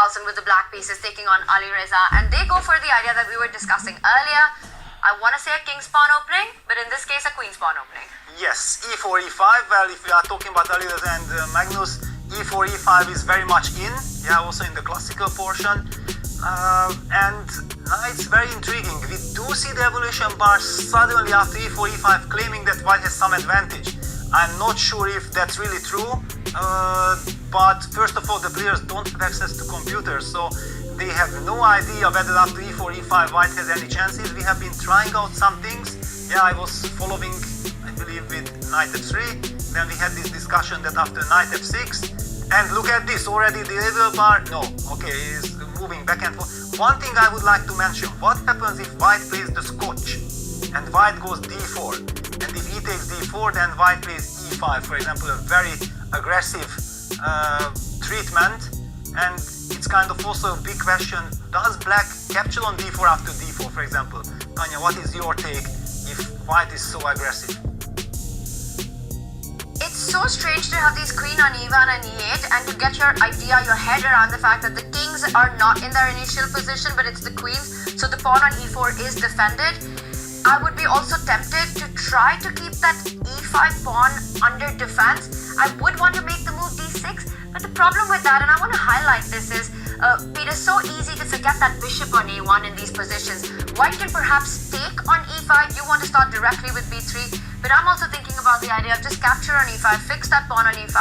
Carlsen with the black pieces taking on Alireza, and they go for the idea that we were discussing earlier. I want to say a king pawn opening, but in this case a queen pawn opening. Yes, e4, e5. Well, if we are talking about Alireza and Magnus, e4, e5 is very much in. Yeah, also in the classical portion. And it's very intriguing. We do see the evolution bar suddenly after e4, e5 claiming that white has some advantage. I'm not sure if that's really true, but first of all, the players don't have access to computers, so they have no idea whether after e4, e5 white has any chances. We have been trying out some things. Yeah, I was following, I believe, with knight f3. Then we had this discussion that after knight f6, and look at this, already the level bar, no, okay, is moving back and forth. One thing I would like to mention, what happens if white plays the Scotch and white goes d4? And if he takes d4, then white plays e5, for example, a very aggressive treatment. And it's kind of also a big question, does black capture on d4 after d4, for example? Tanya, what is your take if white is so aggressive? It's so strange to have these queen on e1 and e8 and to get your head around the fact that the kings are not in their initial position, but it's the queens, so the pawn on e4 is defended. I would be also tempted to try to keep that e5 pawn under defense. I would want to make the move d6, but the problem with that, and I want to highlight this, is it's so easy to forget that bishop on a1 in these positions. White can perhaps take on e5, you want to start directly with b3, but I'm also thinking about the idea of just capture on e5, fix that pawn on e5,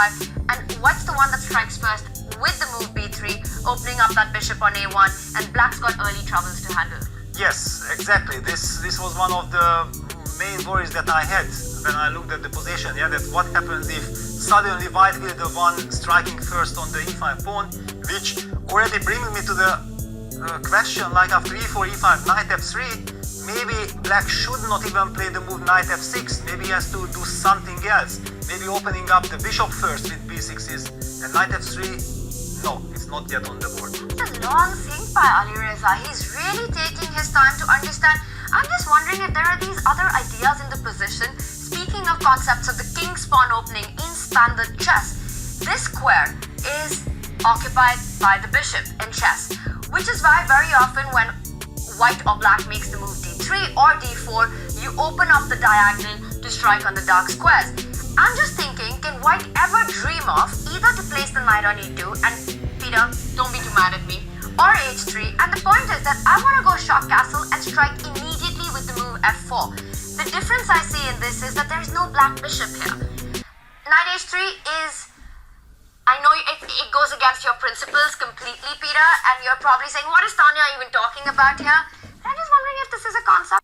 and white's the one that strikes first with the move b3, opening up that bishop on a1, and black's got early troubles to handle. Yes, exactly. This was one of the main worries that I had when I looked at the position. Yeah, that what happens if suddenly white will be the one striking first on the e5 pawn, which already brings me to the question, like after e4, e5, knight f3, maybe black should not even play the move knight f6. Maybe he has to do something else. Maybe opening up the bishop first with b6s, and knight f3. No, it's not yet on the board. It's a long think by Alireza. He's really taking his time to understand. I'm just wondering if there are these other ideas in the position. Speaking of concepts of the king's pawn opening in standard chess, this square is occupied by the bishop in chess, which is why very often when white or black makes the move d3 or d4, you open up the diagonal to strike on the dark squares. I'm just thinking, can white ever dream of either to place the knight on e2, and Peter, don't be too mad at me, or h3, and the point is that I want to go shock castle and strike immediately with the move f4. The difference I see in this is that there is no black bishop here. Knight h3 is, I know it goes against your principles completely, Peter, and you're probably saying, what is Tanya even talking about here? I'm just wondering if this is a concept.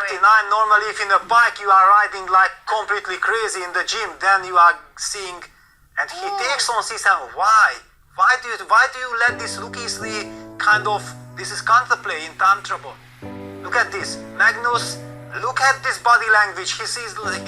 39. Normally, if in a bike you are riding like completely crazy in the gym, then you are seeing, and he takes on C7. Why? Why do you let this rook e3 kind of? This is counterplay in time trouble. Look at this, Magnus. Look at this body language. He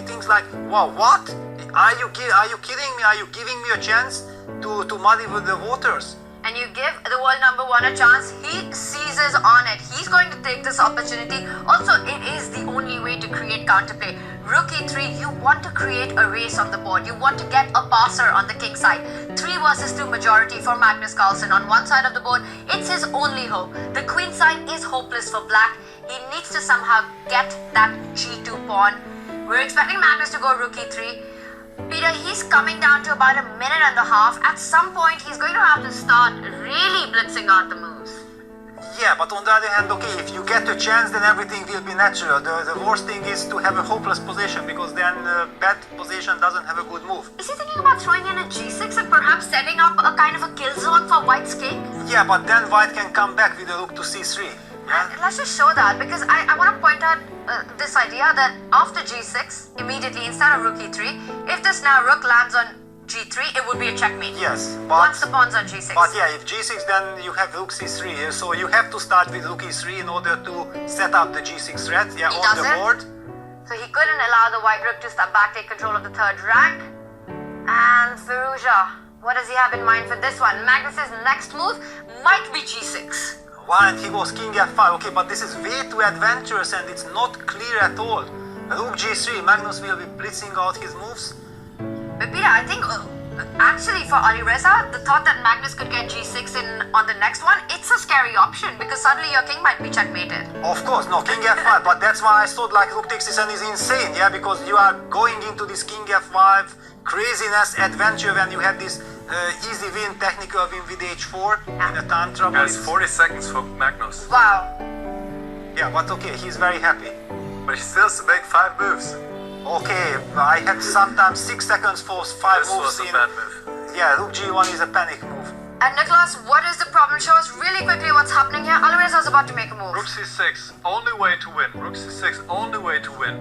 thinks like, wow, what? Are you kidding me? Are you giving me a chance to muddy with the waters? And you give the world number one a chance, he seizes on it. He's going to take this opportunity. Also, it is the only way to create counterplay. Rook e3, you want to create a race on the board. You want to get a passer on the king side. 3 versus 2 majority for Magnus Carlsen. On one side of the board, it's his only hope. The queen side is hopeless for black. He needs to somehow get that g2 pawn. We're expecting Magnus to go rook e3. Peter, he's coming down to about a minute and a half. At some point, he's going to have to start really blitzing out the moves. Yeah, but on the other hand, okay, if you get a chance, then everything will be natural. The worst thing is to have a hopeless position, because then bad position doesn't have a good move. Is he thinking about throwing in a g6 and perhaps setting up a kind of a kill zone for white's king? Yeah, but then white can come back with a rook to c3. Yeah? Let's just show that, because I want to point out this idea that after g6, immediately instead of rook e3, if this now rook lands on g3, it would be a checkmate. Yes, but once the pawn's on g6. But yeah, if g6, then you have rook c3. So you have to start with rook e3 in order to set up the g6 threat. Yeah, he on doesn't. the board. So he couldn't allow the white rook to step back, take control of the third rank. And Firouzja, what does he have in mind for this one? Magnus's next move might be g6. Why? And he goes king f5. Okay, but this is way too adventurous and it's not clear at all. Rook g3, Magnus will be blitzing out his moves. But Peter, I think actually for Alireza, the thought that Magnus could get g6 in on the next one, it's a scary option, because suddenly your king might be checkmated. Of course, no, king f5, but that's why I thought like rook takes c7 is insane, yeah, because you are going into this king f5 craziness adventure when you have this easy win, technical win with h4 in a time trouble. It's 40 seconds for Magnus. Wow. Yeah, but okay, he's very happy. But he still has to make 5 moves. Okay, I had sometimes 6 seconds for 5 This moves was a in. bad move. Yeah, rook g1 is a panic move. And Nicholas, what is the problem? Show us really quickly what's happening here. Alireza is about to make a move. Rook c6, only way to win. Rook c6, only way to win.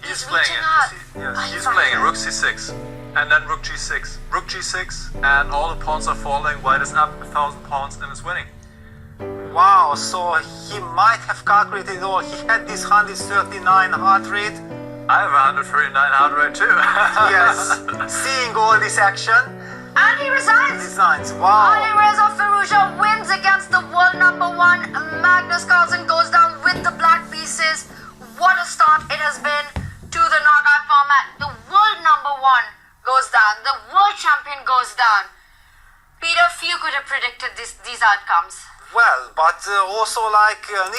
He's playing reaching it. out. Yes, he's playing it. Rook c6, and then rook g6. Rook g6, and all the pawns are falling. White is up 1,000 pawns and is winning. Wow, so he might have calculated it all. He had this 139 heart rate. I have 139 heart rate too. Yes, seeing all this action. And he resigns. Designs, wow. Alireza Firouzja wins against the world number one. Magnus Carlsen goes down with the black pieces. What a start it has been to the knockout format. The world number one goes down. The world champion goes down. Peter, few could have predicted these outcomes. Well, but also like Nick